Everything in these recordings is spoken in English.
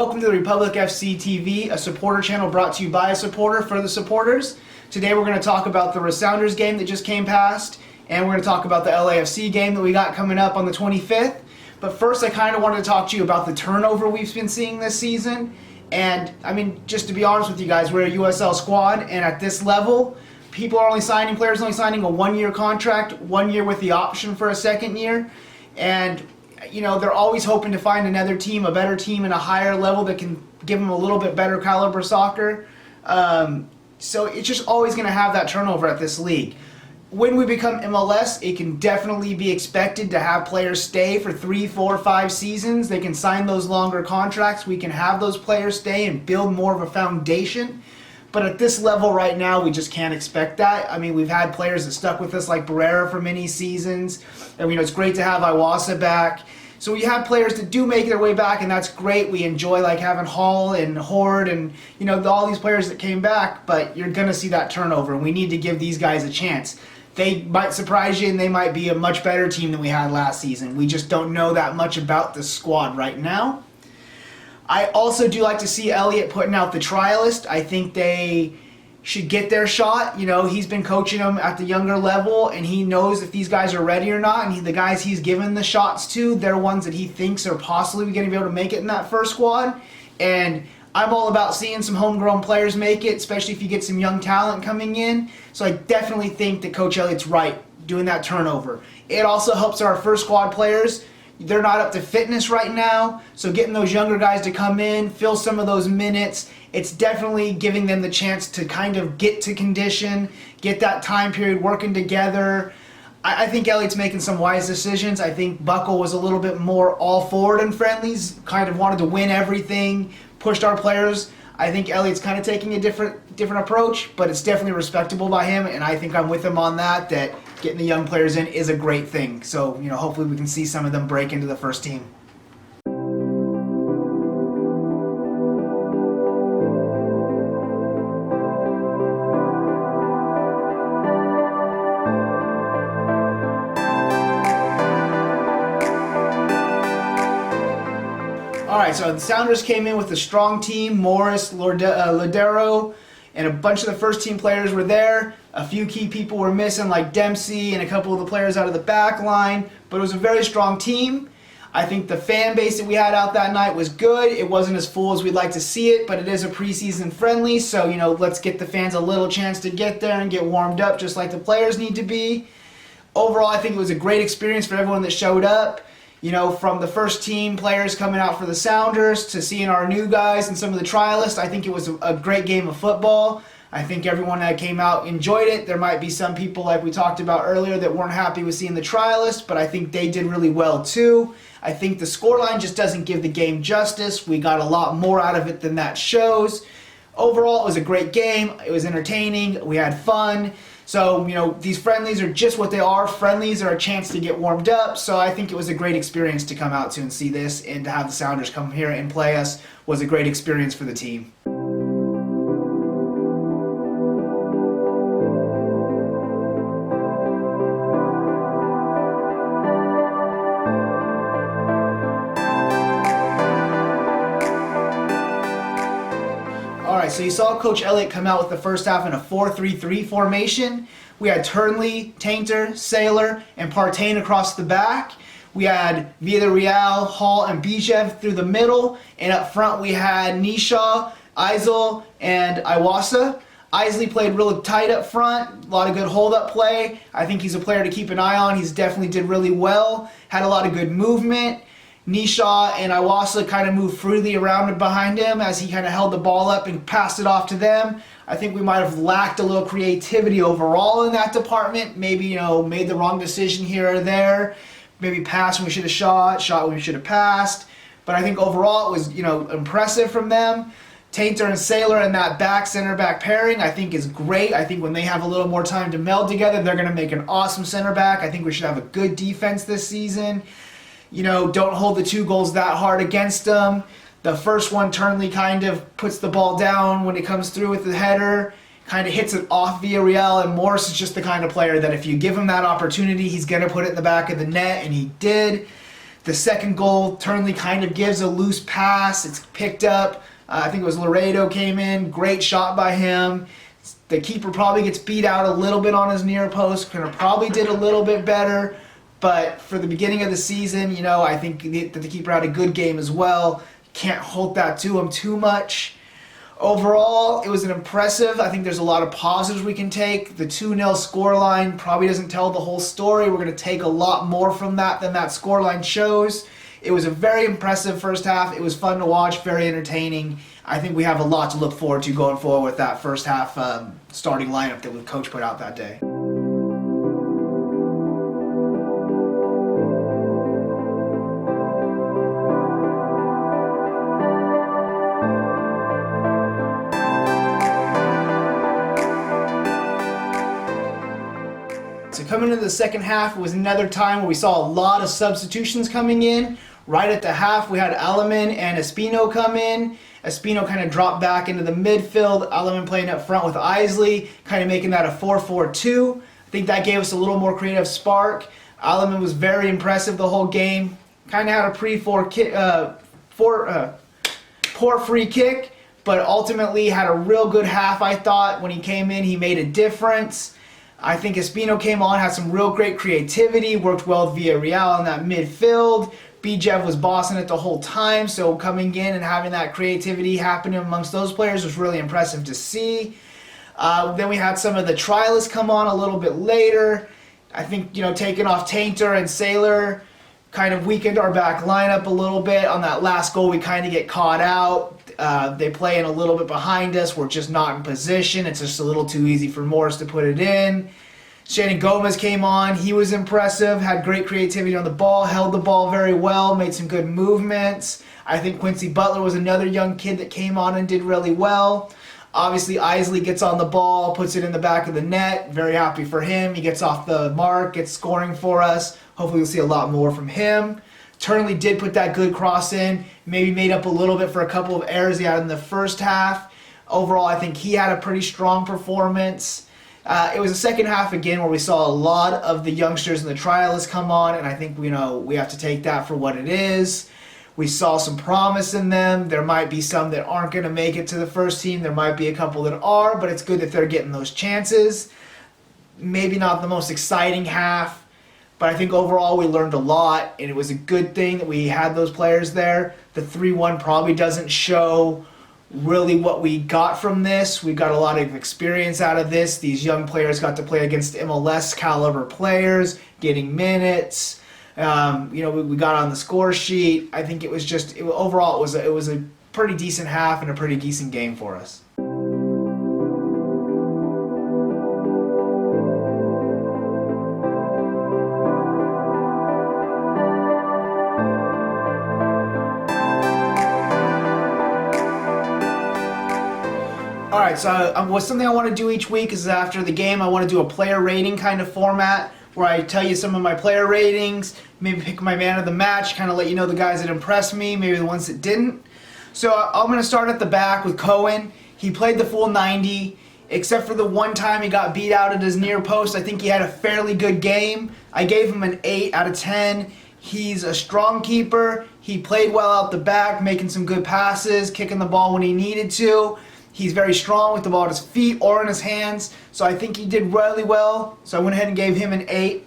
Welcome to the RepublicFCTV, a supporter channel brought to you by a supporter for the supporters. Today we're going to talk about the Resounders game that just came past, and we're going to talk about the LAFC game that we got coming up on the 25th. But first I kind of wanted to talk to you about the turnover we've been seeing this season. And, I mean, just to be honest with you guys, we're a USL squad, and at this level, players are only signing a one-year contract, 1 year with the option for a second year. And you know, they're always hoping to find another team, a better team in a higher level that can give them a little bit better caliber soccer. So it's just always going to have that turnover at this league. When we become MLS, it can definitely be expected to have players stay for 3, 4, 5 seasons. They can sign those longer contracts. We can have those players stay and build more of a foundation. But at this level right now, we just can't expect that. I mean, we've had players that stuck with us like Barrera for many seasons. And, you know, it's great to have Iwasa back. So we have players that do make their way back, and that's great. We enjoy like having Hall and Horde and, you know, all these players that came back. But you're going to see that turnover, and we need to give these guys a chance. They might surprise you, and they might be a much better team than we had last season. We just don't know that much about the squad right now. I also do like to see Elliott putting out the trialist. I think they should get their shot. You know, he's been coaching them at the younger level, and he knows if these guys are ready or not. And the guys he's given the shots to, they're ones that he thinks are possibly going to be able to make it in that first squad. And I'm all about seeing some homegrown players make it, especially if you get some young talent coming in. So I definitely think that Coach Elliott's right doing that turnover. It also helps our first squad players. They're not up to fitness right now, so getting those younger guys to come in, fill some of those minutes, it's definitely giving them the chance to kind of get to condition, get that time period working together. I think Elliott's making some wise decisions. I think Buckle was a little bit more all forward in friendlies, kind of wanted to win everything, pushed our players. I think Elliott's kind of taking a different approach, but it's definitely respectable by him, and I think I'm with him on that getting the young players in is a great thing. So, you know, hopefully we can see some of them break into the first team. Alright, so the Sounders came in with a strong team. Morris, Lodero, and a bunch of the first team players were there. A few key people were missing, like Dempsey and a couple of the players out of the back line, but it was a very strong team. I think the fan base that we had out that night was good. It wasn't as full as we'd like to see it, but it is a preseason friendly, so, you know, let's get the fans a little chance to get there and get warmed up just like the players need to be. Overall, I think it was a great experience for everyone that showed up. You know, from the first team players coming out for the Sounders to seeing our new guys and some of the trialists, I think it was a great game of football. I think everyone that came out enjoyed it. There might be some people, like we talked about earlier, that weren't happy with seeing the trialists, but I think they did really well too. I think the scoreline just doesn't give the game justice. We got a lot more out of it than that shows. Overall, it was a great game. It was entertaining. We had fun. So, you know, these friendlies are just what they are. Friendlies are a chance to get warmed up. So I think it was a great experience to come out to and see this, and to have the Sounders come here and play us was a great experience for the team. Alright, so you saw Coach Elliott come out with the first half in a 4-3-3 formation. We had Turnley, Tainter, Sailor, and Partain across the back. We had Villarreal, Hall, and Bijev through the middle. And up front we had Nishaw, Isel, and Iwasa. Isley played really tight up front, a lot of good hold-up play. I think he's a player to keep an eye on. He's definitely did really well, had a lot of good movement. Nishaw and Iwasa kind of moved freely around and behind him as he kind of held the ball up and passed it off to them. I think we might have lacked a little creativity overall in that department. Maybe, you know, made the wrong decision here or there. Maybe passed when we should have shot when we should have passed. But I think overall it was, you know, impressive from them. Tainter and Sailor in that center-back pairing I think is great. I think when they have a little more time to meld together, they're going to make an awesome center-back. I think we should have a good defense this season. You know, don't hold the 2 goals that hard against them. The first one, Turnley kind of puts the ball down when it comes through with the header, kind of hits it off Villarreal, and Morris is just the kind of player that if you give him that opportunity, he's going to put it in the back of the net, and he did. The second goal, Turnley kind of gives a loose pass. It's picked up. I think it was Laredo came in. Great shot by him. The keeper probably gets beat out a little bit on his near post. Could have probably did a little bit better. But for the beginning of the season, I think that the keeper had a good game as well. Can't hold that to him too much. Overall, it was an impressive. I think there's a lot of positives we can take. The 2-0 scoreline probably doesn't tell the whole story. We're going to take a lot more from that than that scoreline shows. It was a very impressive first half. It was fun to watch, very entertaining. I think we have a lot to look forward to going forward with that first half starting lineup that the coach put out that day. So coming into the second half, it was another time where we saw a lot of substitutions coming in. Right at the half, we had Alaman and Espino come in. Espino kind of dropped back into the midfield. Alaman playing up front with Isley, kind of making that a 4-4-2. I think that gave us a little more creative spark. Alaman was very impressive the whole game. Kind of had a poor free kick, but ultimately had a real good half, I thought. When he came in, he made a difference. I think Espino came on, had some real great creativity, worked well with Villarreal in that midfield. Bijev was bossing it the whole time, so coming in and having that creativity happening amongst those players was really impressive to see. Then we had some of the trialists come on a little bit later. I think, taking off Tainter and Saylor kind of weakened our back lineup a little bit. On that last goal, we kind of get caught out. They play in a little bit behind us. We're just not in position. It's just a little too easy for Morris to put it in. Shannon Gomez came on. He was impressive, had great creativity on the ball, held the ball very well, made some good movements. I think Quincy Butler was another young kid that came on and did really well. Obviously, Isley gets on the ball, puts it in the back of the net. Very happy for him. He gets off the mark, gets scoring for us. Hopefully we'll see a lot more from him. Turnley did put that good cross in, maybe made up a little bit for a couple of errors he had in the first half. Overall, I think he had a pretty strong performance. It was a second half again where we saw a lot of the youngsters and the trialists come on, and I think we have to take that for what it is. We saw some promise in them. There might be some that aren't going to make it to the first team. There might be a couple that are, but it's good that they're getting those chances. Maybe not the most exciting half, but I think overall we learned a lot, and it was a good thing that we had those players there. The 3-1 probably doesn't show really what we got from this. We got a lot of experience out of this. These young players got to play against MLS caliber players, getting minutes. We got on the score sheet. I think overall it was a pretty decent half and a pretty decent game for us. Alright, so something I want to do each week is after the game I want to do a player rating kind of format where I tell you some of my player ratings, maybe pick my man of the match, kind of let you know the guys that impressed me, maybe the ones that didn't. So I'm going to start at the back with Cohen. He played the full 90, except for the one time he got beat out at his near post. I think he had a fairly good game. I gave him an 8 out of 10. He's a strong keeper. He played well out the back, making some good passes, kicking the ball when he needed to. He's very strong with the ball at his feet or in his hands, so I think he did really well. So I went ahead and gave him an 8.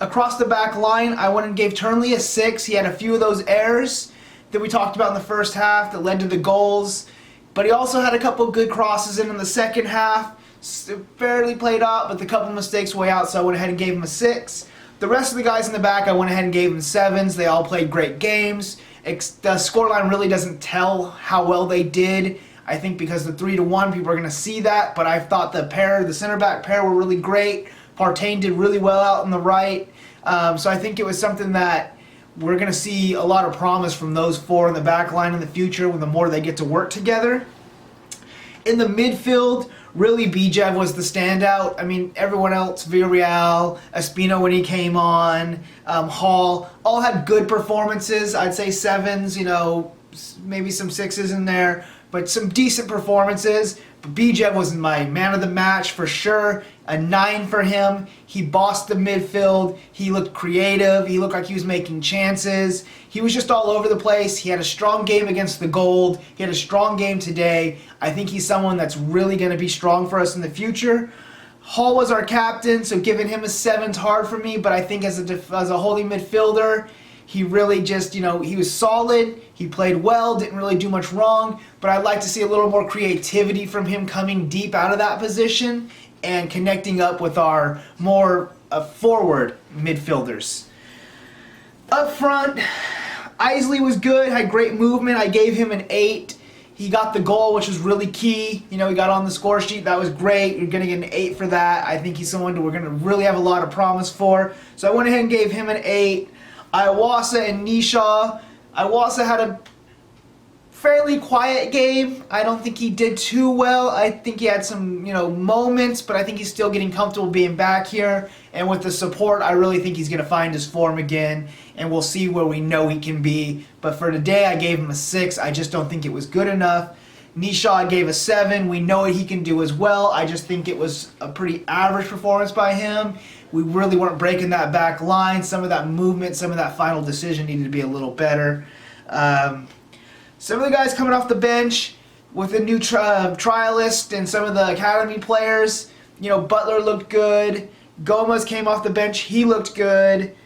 Across the back line, I went and gave Turnley a 6. He had a few of those errors that we talked about in the first half that led to the goals, but he also had a couple good crosses in the second half. Fairly played out, but the couple mistakes way out, so I went ahead and gave him a 6. The rest of the guys in the back, I went ahead and gave them 7s. They all played great games. The scoreline really doesn't tell how well they did. I think because the 3-1, people are going to see that, but I thought the center back pair were really great. Partain did really well out on the right. So I think it was something that we're going to see a lot of promise from those 4 in the back line in the future when the more they get to work together. In the midfield, really Bijev was the standout. I mean, everyone else, Villarreal, Espino when he came on, Hall, all had good performances. I'd say 7s, maybe some 6s in there, but some decent performances. But BJ was my man of the match for sure. A 9 for him. He bossed the midfield. He looked creative. He looked like he was making chances. He was just all over the place. He had a strong game against the Gold. He had a strong game today. I think he's someone that's really going to be strong for us in the future. Hall was our captain, so giving him a 7's hard for me, but I think as a holding midfielder, he really just, he was solid, he played well, didn't really do much wrong, but I'd like to see a little more creativity from him coming deep out of that position and connecting up with our more forward midfielders. Up front, Isley was good, had great movement. I gave him an 8. He got the goal, which was really key. He got on the score sheet. That was great. You're going to get an 8 for that. I think he's someone we're going to really have a lot of promise for. So I went ahead and gave him an 8. Iwasa and Nishaw. Iwasa had a fairly quiet game. I don't think he did too well. I think he had some, moments, but I think he's still getting comfortable being back here. And with the support, I really think he's going to find his form again, and we'll see where we know he can be. But for today, I gave him a 6. I just don't think it was good enough. Nishaw, I gave a 7. We know what he can do as well. I just think it was a pretty average performance by him. We really weren't breaking that back line. Some of that movement, some of that final decision needed to be a little better. Some of the guys coming off the bench with a new trialist and some of the academy players, Butler looked good. Gomez came off the bench. He looked good.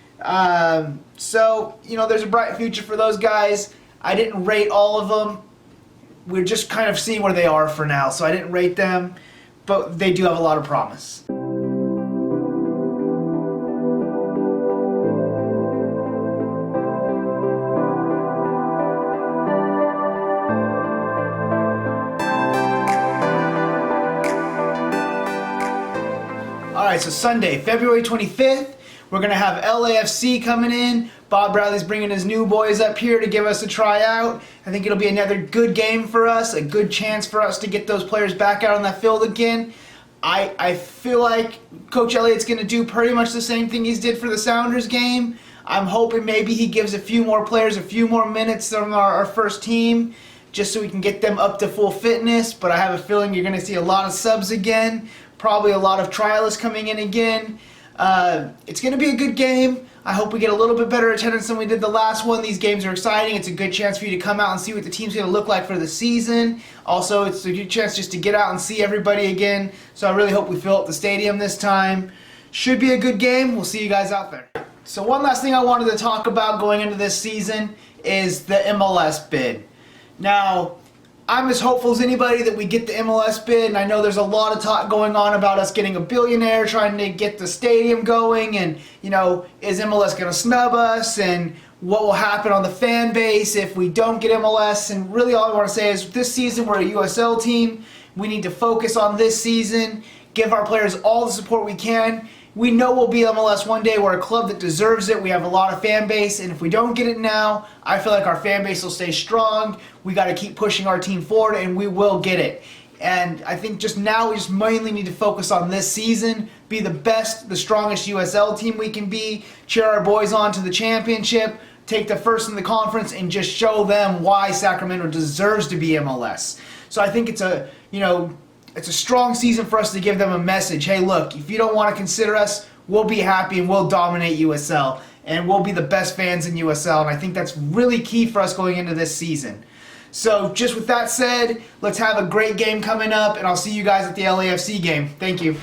So, there's a bright future for those guys. I didn't rate all of them. We're just kind of seeing where they are for now, so I didn't rate them, but they do have a lot of promise. Alright, so Sunday, February 25th, we're going to have LAFC coming in. Bob Bradley's bringing his new boys up here to give us a tryout. I think it'll be another good game for us, a good chance for us to get those players back out on that field again. I feel like Coach Elliott's going to do pretty much the same thing he's did for the Sounders game. I'm hoping maybe he gives a few more players a few more minutes from our first team, just so we can get them up to full fitness, but I have a feeling you're going to see a lot of subs again, probably a lot of trialists coming in again. It's going to be a good game. I hope we get a little bit better attendance than we did the last one. These games are exciting. It's a good chance for you to come out and see what the team's going to look like for the season. Also, it's a good chance just to get out and see everybody again. So I really hope we fill up the stadium this time. Should be a good game. We'll see you guys out there. So one last thing I wanted to talk about going into this season is the MLS bid. Now, I'm as hopeful as anybody that we get the MLS bid, and I know there's a lot of talk going on about us getting a billionaire, trying to get the stadium going, and, is MLS going to snub us, and what will happen on the fan base if we don't get MLS, and really all I want to say is this season we're a USL team. We need to focus on this season, give our players all the support we can. We know we'll be MLS one day. We're a club that deserves it. We have a lot of fan base, and if we don't get it now, I feel like our fan base will stay strong. We got to keep pushing our team forward, and we will get it. And I think just now we just mainly need to focus on this season, be the best, the strongest USL team we can be, cheer our boys on to the championship, take the first in the conference, and just show them why Sacramento deserves to be MLS. So I think it's a strong season for us to give them a message. Hey, look, if you don't want to consider us, we'll be happy and we'll dominate USL. And we'll be the best fans in USL. And I think that's really key for us going into this season. So just with that said, let's have a great game coming up. And I'll see you guys at the LAFC game. Thank you.